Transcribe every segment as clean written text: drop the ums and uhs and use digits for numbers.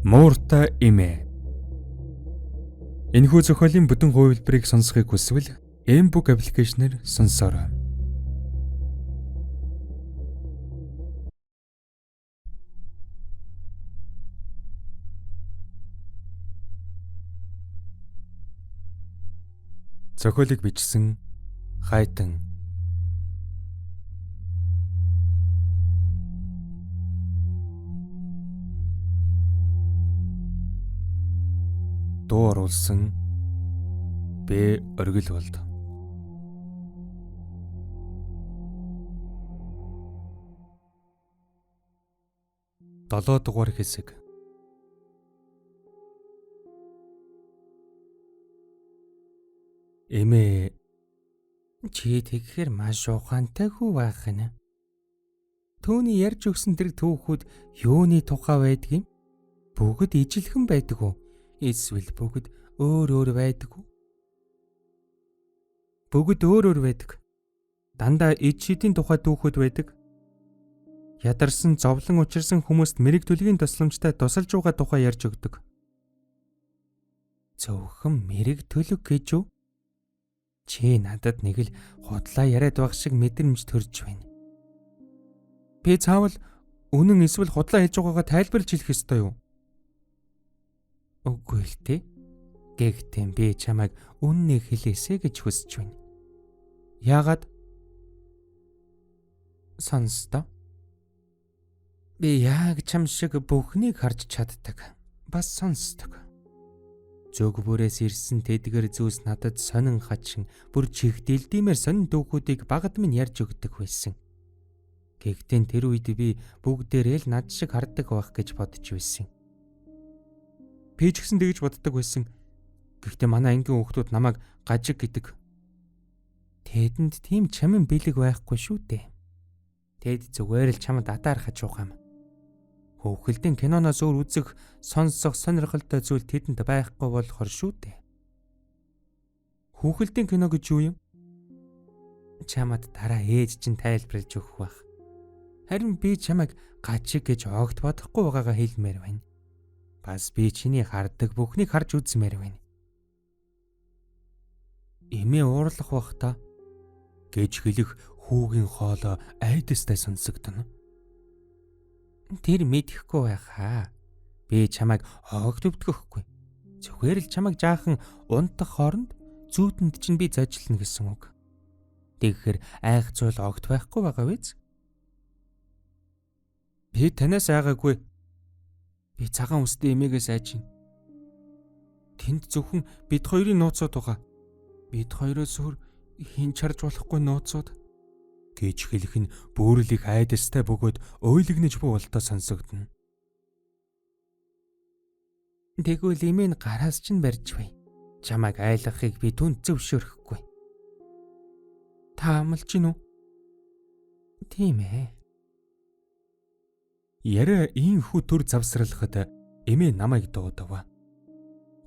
Мууртай эмээ. Энэхүү зохиолын бүтэн хувилбарыг сонсохыг хүсвэл M-Book аппликейшнээр сонсоорой. Зохиолыг бичсэн Хайтан. Дуу оруулсан Б. Оргилволд. Долоо дугаар хэсэг. Эмээ, чи тэгэхээр маш ухаантай хүү байх нь. Төвний ярьж өгсөн тэр түүхүүд юуны тухай байдгийг? Бүгд ижилхэн байдаг уу? Эсвэл бүгд өөр байдаг уу? Бүгд өөр байдаг. Дандаа ид шидийн тухай түүхүүд байдаг. Ядарсан, зовлон учирсан хүмүүст мэрэг төлгийн тусламжтай тусалж байгаа тухай ярьж өгдөг. Зөвхөн мэрэг төлөг гэж үү? Чи надад нэг л худлаа яриад байх шиг мэдрэмж төрж байна. Би цаавал үнэн эсвэл худлаа хэлж байгаагаа тайлбарлаж хэлэх ёстой юу? Үгүй л дээ. Гэхдээ би чамайг үннийг хэлээсэй гэж хүсэж байна. Яагаад? Сонсдоо. Би яг чам шиг бүхнийг харж чаддаг. Бас сонсдог. Зөв бүрээс ирсэн тэдгэр зүйлс надад сонин хачин, бүр чихдэлдимээр сонин дүүхүүдийг багад минь ярьж өгдөг байсан. Гэхдээ тэр үед би бүгдээрээ л над шиг хардаг байх гэж бодож байсан. Би ч гэсэн тэгж боддог байсан. Гэхдээ манай ангийн хүүхдүүд намайг гажиг гэдэг. Тэдэнд тийм чамин бэлэг байхгүй шүү дээ. Тэд зүгээр л чамд атаархаж байгаа юм. Хөвгөлдийн киноноос өөр үзэх, сонсох сонирхолтой зүйл тэдэнд байхгүй болохоор шүү дээ. Хөвгөлдийн кино гэж юу юм? Чамд дараа ээж чинь тайлбарлаж өгөх байх. Харин би чамайг гажиг гэж огт бодохгүй байгаагаа хэлмээр байна. Бас би чиний хардаг бүхнийг харж үзмээр байна. Эмээ уурлах бах та гэж хэлэх хүүгийн хоолой айдастай сонсогдно. Тэр мэдэхгүй байхаа. Би чамайг огт өвдгөхгүй. Зүгээр л чамайг жаахан унтах хооронд зүүдэнд чинь би зожилно гэсэн үг. Тэгэхээр айх зүйл огт байхгүй байгаа биз? Би танаас айгаагүй. Би цагаан үстэй эмээгээс айж байна. Тэнд зөвхөн бид хоёрын нууцуд байгаа. Бид хоёроос өөр хин чарж болохгүй нууцуд гэж хэлэх нь бөөрөл их айдастай бөгөөд ойлгнэж буй болтоо сонсогдно. Тэгвэл эмээ гараас чинь барьж бай. Чамайг айлгахыг би түнд зөвшөөрөхгүй. Та амлаж гин үү? Тийм ээ. Яриа ийхүү төр завсралхад эмээ намайг дуудав.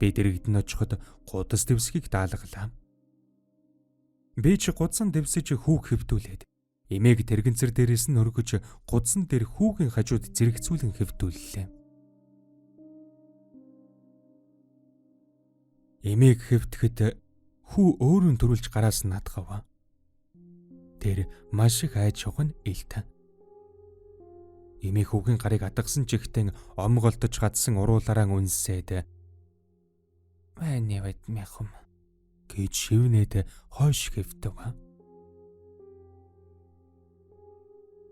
Би дэрэгдэн очиход гудас дэвсгийг даалгалаа. Би ч гудсан дэвсэж хүүг хэвтүүлээд эмээг тэрэгэнцэр дээрээс нь өргөж гудсан дээр хүүгийн хажууд зэрэгцүүлэн хэвтүүллээ. Эмээг хэвтгэхэд хүү өөрөнд төрүүлж гараас надгав. Тэр маш их айж шуган илт. Эмээ хүүгийн гарыг адгсан чихтэн омголдож гадсан уруулаараа үнсээд "Мэний бат мяхам" гэж шивнээд хойш хэвтэв.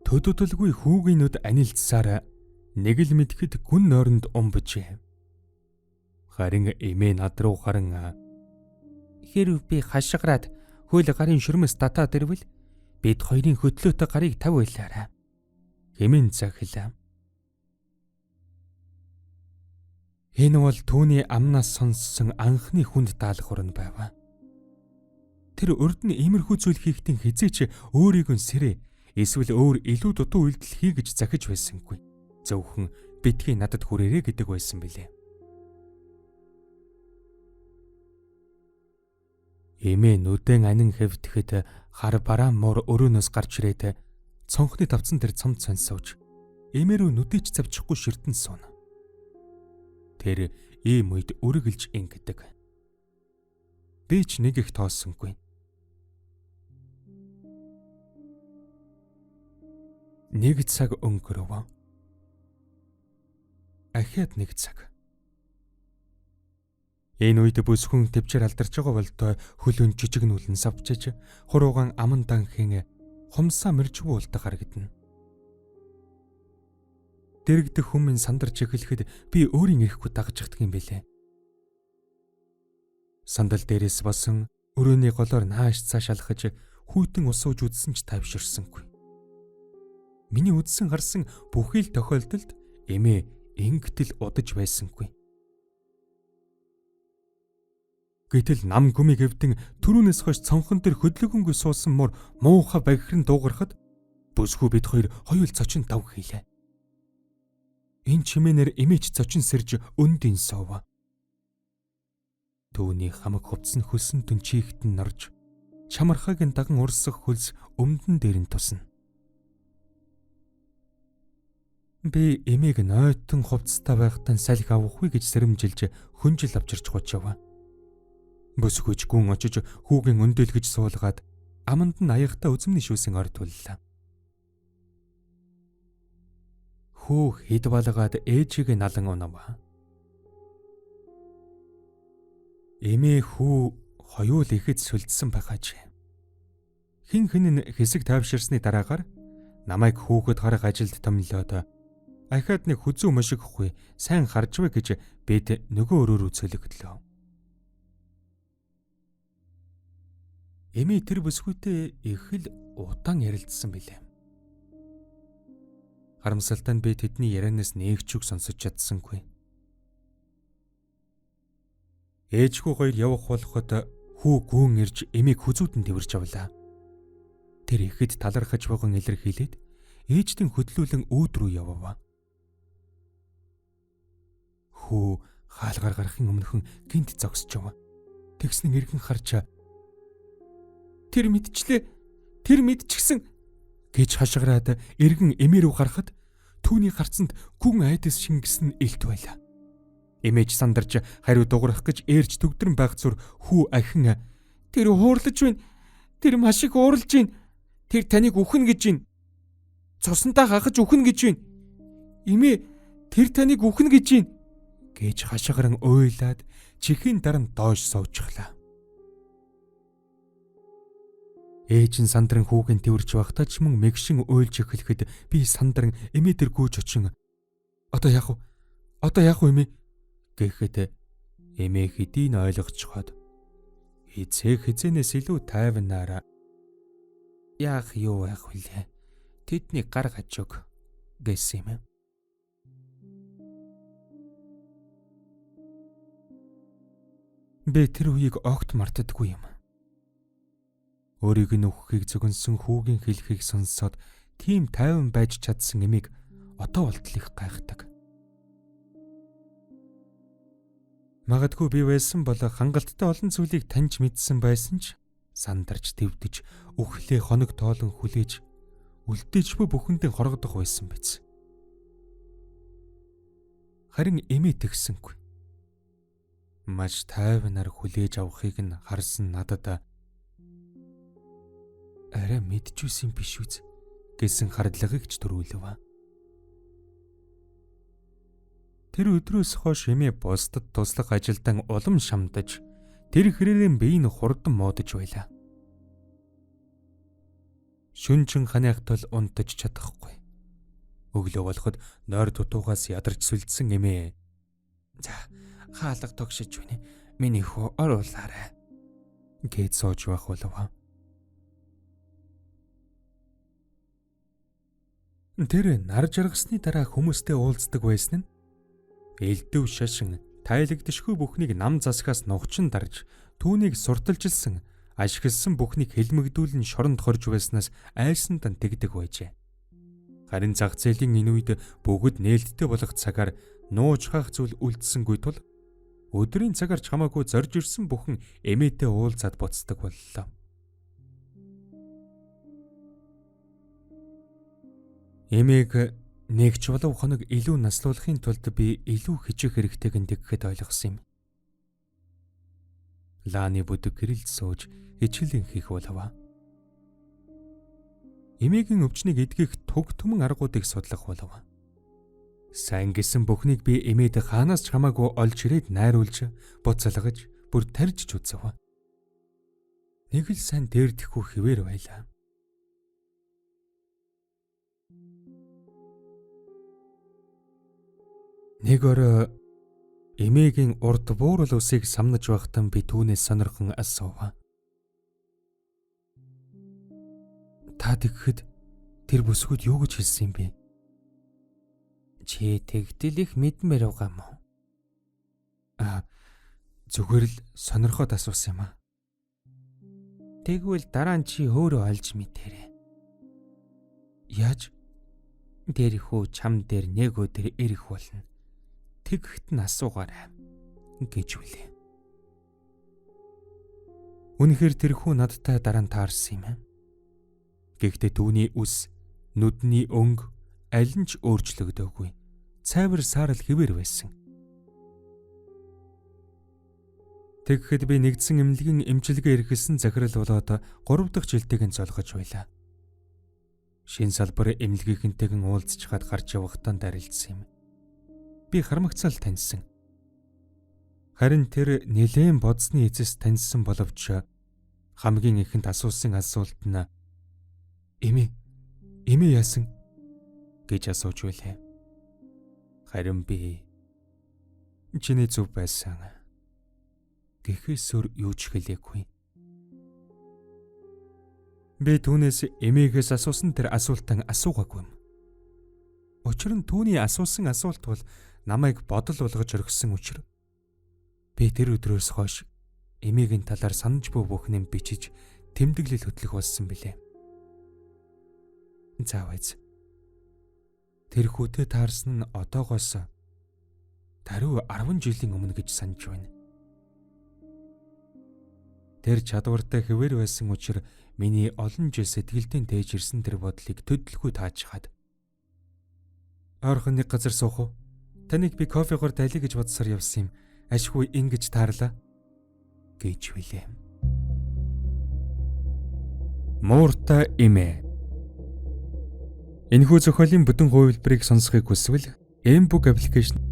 Төдөдөлгүй хүүгийн нүд анилцсаар нэг л мэдхэд гүн нойронд умбжээ. Харин эмээ над руу харан "Хэрв би хашгираад хөл гарын шүрмэс татаад ирвэл бид хоёрын хөтлөөтэй гарыг тавь байлаарай" хэмээн захилаа. Энэ бол түүний амнаас сонссон анхны хүнд даалгавар нь байв. Тэр урд нь иймэрхүү зүйл хийхдээ хизээч өөрийг нь сэрээ эсвэл өөр илүү дутуу үйлдэл хийгэж захиж байсангүй. Зөвхөн битгий надад хүрээрээ гэдэг байсан билээ. Эмээ нүдэн анин хэвтгэхэд хар бараа муур өрөөнөөс гарч ирээд цонхны тавцан дээр цомц сонсовж эмээ рүү нүдийч завчихгүй ширтэн сууна. Тэр ийм үед үргэлж ингэдэг. Би ч нэг их тооссонгүй. Нэг цаг өнгөрөв. Ахиад нэг цаг. Энэ үед бүсгүн төвчээр алдарч байгаа болтой хөлөнд жижиг нүлэн савчиж хуруугаан аман данхийн хумсаа мэржгүй улдаг харагдана. Дэрэгдэх хүмүүс сандарч эхлэхэд би өөрийн ирэхгүй дагаж чаддаг юм бэлээ. Сандал дээрээс босон өрөөний голоор нааш цааш алхаж хүйтэн усууж үдсэн ч тайвширсангүй. Миний үдсэн харсан бүхий л тохиолдолд эмээ ингэтэл удаж байсангүй. Гэтэл нам гүмиг эвдэн түрүүнээс хойш цонхон дээр хөдлөгөнгүй суусан муур муухай багирн дуугархад бүсгүй бид хоёр хоёул цочин дав хийлээ. Энэ чимээнэр эмээч цочин сэрж өндийн суув. Түүний хамаг хувцсан хөлсөн дүн чийгтэн норж чамархагийн даган урсах хөлс өмдөн дээр нь тусна. Би эмээг нойтон хувцастай байхтан салхи авахгүй гэж сэрэмжилж хүнжил авчирч гучав. Бүсгүйч гүн очиж хүүгийн өндөөлгөж суулгаад аманд нь аягтай үзмний шүүсийн ор туллаа. Хүү хэд балгаад ээжийг налан унав. Эмээ хүү хоёул ихэд сүлдсэн байхаж. Хин хин нь хэсэг тайвширсны дараагаар намайг хүүхэд харах ажилд томилоод ахаад нэг хүзүү мошигхгүй сайн харж вэ гэж бид нөгөө өрөөрөө цөлөгдлөө. Эмээ тэр бүсгүйтэй их л удаан ярилцсан билээ. Харамсалтай нь би тэдний ярианаас нэг ч үг сонсож чадсангүй. Ээжгүй хоёр явах болоход хүү гүн ирж эмээг хүзүүдэн тэрвэрч авлаа. Тэр ихэд талархаж байгаа илэрхийлээд ээжтэн хөдлүүлэн үүд рүү явав. Хүү хаалгаар гарахын өмнөхөн гинт зогсож яв. Тэгснэн эргэн харж тэр мэдчихсэн гэж хашгираад эргэн эмээ рүү гарахад түүний гарцанд гүн айдас шингэсэн элт байлаа. Эмээж сандарч хариу дуурах гэж ээрч төгдрөн байх зүр хүү ахин тэр хуурлаж байна. Тэр маш их ууралж байна. Тэр таныг үхэн гэж байна. Цусантаа хахаж үхэн гэж байна. Эмээ тэр таныг үхэн гэж байна гэж хашгиран уйлаад чихийн даран доош суучихлаа. Ээж нь сандран хүүгийн тэрвэрч байхдаа ч мөн мэгшин уйлж эхлэхэд би сандран эмээ дээр гүйж очин. Одоо яах вэ эмээ? Гэхэд эмээ хэдийн ойлгоцоход хизээнээс илүү тайвнаараа яах юу байх вүлээ? Тэдний гар гажиг гэсэн юм. Би тэр үеийг огт мартдаггүй юм. Өөрийг нь өгөхийг зөгнсөн хүүгийн хэлхийг сонсоод тийм тайван байж чадсан эмийг одоо болтол их гайхдаг. Магадгүй би байсан бол хангалттай олон зүйлийг таньж мэдсэн байсан ч сандарч твдэж үхлээ хоног тоолон хүлээж үлдээжгүй бүхэндээ хоргодох байсан биз. Харин эмээ тэгсэнгүй. Маш тайвнаар хүлээж авахыг нь харсан надад арай мэдчихсэн биш үз гэсэн хардлагыг ч төрүүлв. Тэр өдрөөс хойш эмээ бусдад туслах ажилдан улам шамдаж тэр хэрээрээ бие нь хурдан муудаж байлаа. Шүнжин ханиахтал унтаж чадахгүй. Өглөө болоход нойр дутуугаас ядарч сүлдсэн эмээ "За, хаалга тогшиж байна. Миний хөө оруулаарай" гэж сууж байх болов. Тэр нар жаргасны дараа хүмүүстэй уулздаг байсан нь элдэв шашин тайлагдшгүй бүхнийг нам засгаас нухчин дарж түүнийг сурталжилсан ашигласан бүхнийг хэлмэгдүүлэн шоронд хорж байснаас айсандан тэгдэг байжээ. Харин зах зээлийн энэ үед бүгд нээлттэй болох цагаар нууж хаах зүйл үлдсэнгүй тул өдрийн цагаар ч хамаагүй зорж ирсэн бүхэн эмээтэй уулзаад буцдаг боллоо. Эмээг Нэгч болов хоног илүү наслуулахын тулд би илүү хичээх хэрэгтэй гэхэд ойлгосон юм. Лааны бүдэг гэрэлд сууж хичээлэн хийх болов. Эмээгийн өвчнийг эдгэх туг түмэн аргуудыг судлах болов. Сайн гэсэн бүхнийг би эмээд хаанаас ч хамаагүй олж ирээд найруулж, буцалгаж, бүр тарьж үзв. Нэг л сайн дээрдэхгүй хэвээр байлаа. Нэг орой эмээгийн урд буурал усыг самнаж байхдаа би түүнээс сонирхон асуув. Та тэгэхэд тэр бүсгүүд юу гэж хэлсэн юм бэ? Чи тэгтэл их мэдмээр байгаа юм уу? Зүгээр л сонирхоод асуусан юм аа. Тэгвэл дараа нь чи өөрөө олж мэдээрэй. Яаж? Тэрхүү чам дээр нэг өдөр ирэх болно. Тэгэхэд нь асуугаарай гэж үлээ. Үнэхээр тэрхүү надтай дараа нь таарсан юм. Гэхдээ түүний үс, нүдний өнгө аль нь ч өөрчлөгдөөгүй. Цайвар саарл хэвээр байсан. Тэгэхэд би нэгдсэн эмнэлгийн эмчилгээ эрхэлсэн захирал болоод 3 дахь жилтэйг нь золгож байлаа. Шин салбар эмнэлгийнхэнтэйгэн уулзчихад гарч явахдаа дарилцсан юм. Би хармагцаал таньсан. Харин тэр нэлээд бодсны эцэс таньсан боловч хамгийн ихэнд асуусан асуулт нь эмээ яасан гэж асууж байлаа. Харин би чиний зүв байсан гэхээс өөр юу ч хэлээгүй. Би түүнээс эмээгээс асуусан тэр асуултан асуугаагүй юм. Учир нь түүний асуусан асуулт бол намайг бодол болгож орхисон учраас би тэр өдрөөс хойш эмээгийн талаар санаж буй бүхнээ бичиж тэмдэглэл хөтлөх болсон билээ. Заавал тэр хүүтэй таарсан нь одоогоос даруй 10 жилийн өмнө гэж санаж байна. Тэр чадвартай хэвээр байсан учраас миний олон жил сэтгэлдээ тээж ирсэн тэр бодлыг төдөлгүй тааж хаад. Ойрхон нэг газар суух уу? Таныг би кофегоор дайлъя гэж бодсоор явсан юм. Ашгүй ингэж таарлаа гэж хэлээ. Мууртай эмээ. Энэхүү зохиолын бүтэн хувилбарыг сонсохыг хүсвэл M-Book аппликейшн